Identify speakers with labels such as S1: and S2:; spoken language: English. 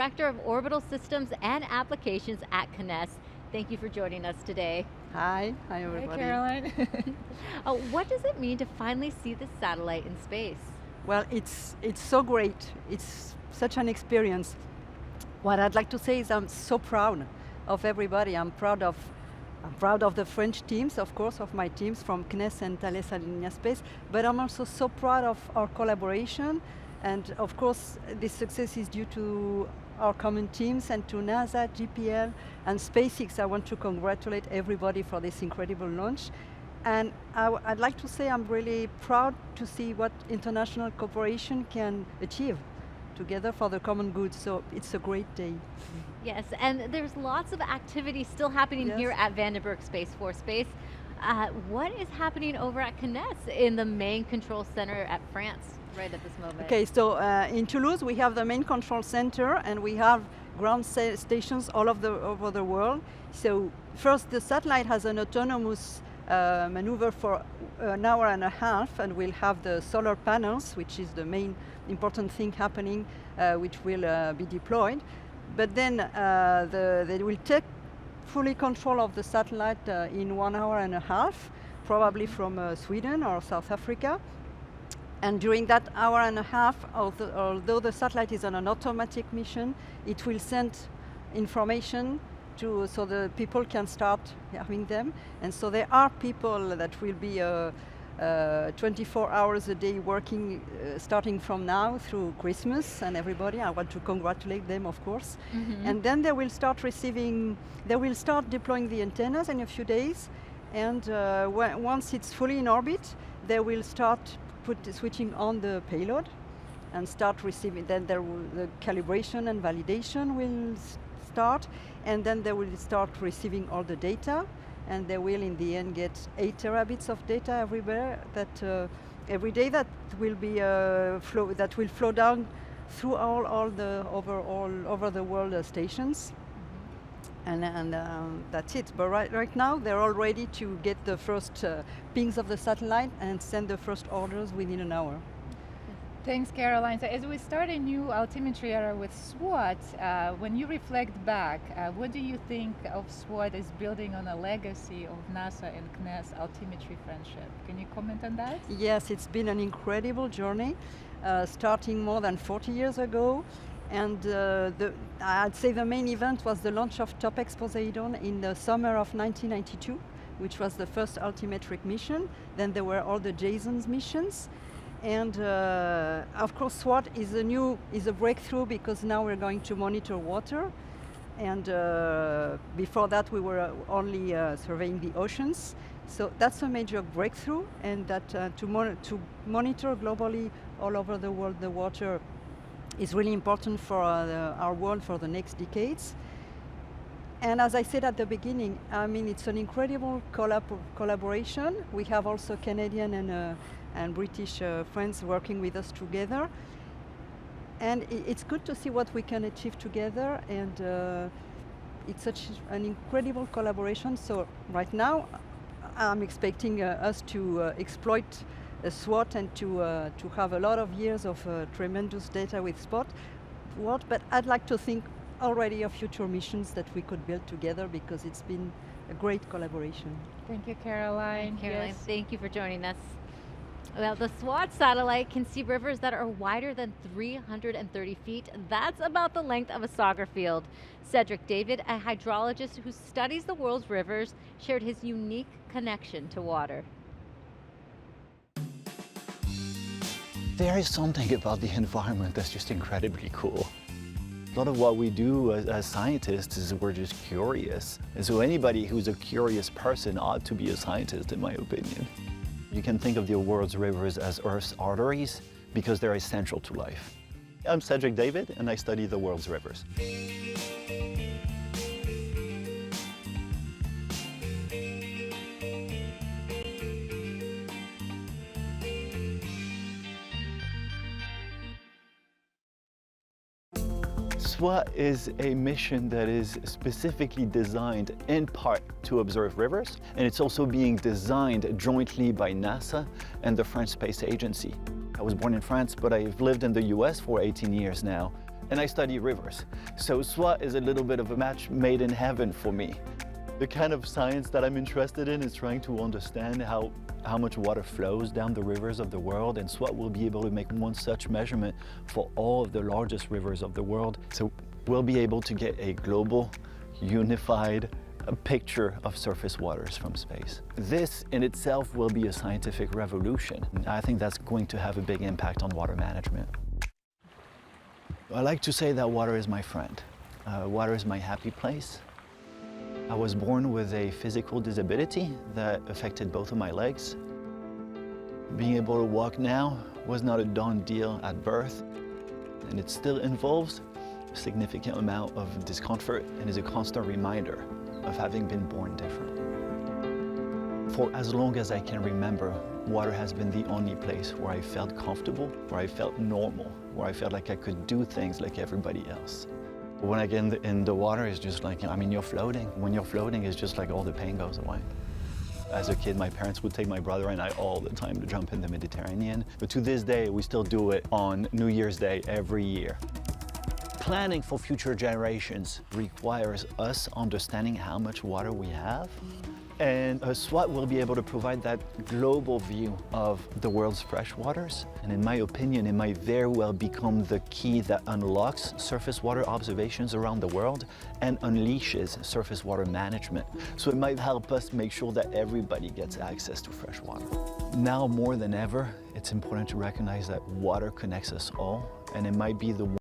S1: Director of Orbital Systems and Applications at CNES. Thank you for joining us today.
S2: Hi
S3: Hi,
S2: everybody.
S3: Caroline.
S1: What does it mean to finally see this satellite in space?
S2: Well, it's so great. It's such an experience. What I'd like to say is I'm so proud of everybody. I'm proud of the French teams, of course, of my teams from CNES and Thales Alenia Space, but I'm also so proud of our collaboration. And of course, this success is due to our common teams and to NASA, GPL, and SpaceX. I want to congratulate everybody for this incredible launch. And I'd like to say I'm really proud to see what international cooperation can achieve together for the common good. So it's a great day.
S1: Yes, and there's lots of activity still happening
S2: Yes.
S1: here at Vandenberg Space Force Base. What is happening over at CNES in the main control center at France right at this moment?
S2: Okay, so in Toulouse we have the main control center and we have ground stations all over the world. So first the satellite has an autonomous maneuver for an hour and a half, and we'll have the solar panels, which is the main important thing happening, which will be deployed. But then they will take fully control of the satellite in 1 hour and a half, probably from Sweden or South Africa. And during that hour and a half, although the satellite is on an automatic mission, it will send information so the people can start having them. And so there are people that will be 24 hours a day working, starting from now through Christmas, and everybody. I want to congratulate them, of course.
S1: Mm-hmm.
S2: And then they will start deploying the antennas in a few days. And once it's fully in orbit, they will start switching on the payload and start receiving. Then the calibration and validation will start, and then they will start receiving all the data, and they will in the end get 8 terabits of data everywhere every day that will be that will flow down through all over the world stations. And that's it. But right now they're all ready to get the first pings of the satellite and send the first orders within an hour.
S3: Thanks, Caroline. So as we start a new altimetry era with SWOT, when you reflect back, what do you think of SWOT as building on a legacy of NASA and CNES altimetry friendship? Can you comment on that?
S2: Yes, it's been an incredible journey, starting more than 40 years ago. And I'd say the main event was the launch of TOPEX Poseidon in the summer of 1992, which was the first altimetric mission. Then there were all the JSON missions. And of course SWOT is a breakthrough because now we're going to monitor water. And before that we were only surveying the oceans. So that's a major breakthrough, and that to monitor globally all over the world the water is really important for our world for the next decades. And as I said at the beginning, I mean, it's an incredible collaboration. We have also Canadian and British friends working with us together. And it's good to see what we can achieve together, and it's such an incredible collaboration. So right now, I'm expecting us to exploit SWOT and to have a lot of years of tremendous data with SWOT. But I'd like to think already of future missions that we could build together, because it's been a great collaboration.
S3: Thank you, Caroline.
S1: Caroline,
S3: Yes.
S1: thank you for joining us. Well, the SWOT satellite can see rivers that are wider than 330 feet. That's about the length of a soccer field. Cedric David, a hydrologist who studies the world's rivers, shared his unique connection to water.
S4: There is something about the environment that's just incredibly cool. A lot of what we do as scientists is we're just curious. And so anybody who's a curious person ought to be a scientist, in my opinion. You can think of the world's rivers as Earth's arteries because they're essential to life. I'm Cedric David, and I study the world's rivers. SWOT is a mission that is specifically designed in part to observe rivers, and it's also being designed jointly by NASA and the French Space Agency. I was born in France, but I've lived in the US for 18 years now, and I study rivers. So SWOT is a little bit of a match made in heaven for me. The kind of science that I'm interested in is trying to understand how much water flows down the rivers of the world, and SWOT will be able to make one such measurement for all of the largest rivers of the world. So we'll be able to get a global, unified picture of surface waters from space. This in itself will be a scientific revolution. I think that's going to have a big impact on water management. I like to say that water is my friend. Water is my happy place. I was born with a physical disability that affected both of my legs. Being able to walk now was not a done deal at birth, and it still involves a significant amount of discomfort and is a constant reminder of having been born different. For as long as I can remember, water has been the only place where I felt comfortable, where I felt normal, where I felt like I could do things like everybody else. When I get in the water, it's just like, I mean, you're floating. When you're floating, it's just like all the pain goes away. As a kid, my parents would take my brother and I all the time to jump in the Mediterranean. But to this day, we still do it on New Year's Day every year. Planning for future generations requires us understanding how much water we have. And SWOT will be able to provide that global view of the world's fresh waters. And in my opinion, it might very well become the key that unlocks surface water observations around the world and unleashes surface water management. So it might help us make sure that everybody gets access to fresh water. Now more than ever, it's important to recognize that water connects us all, and it might be the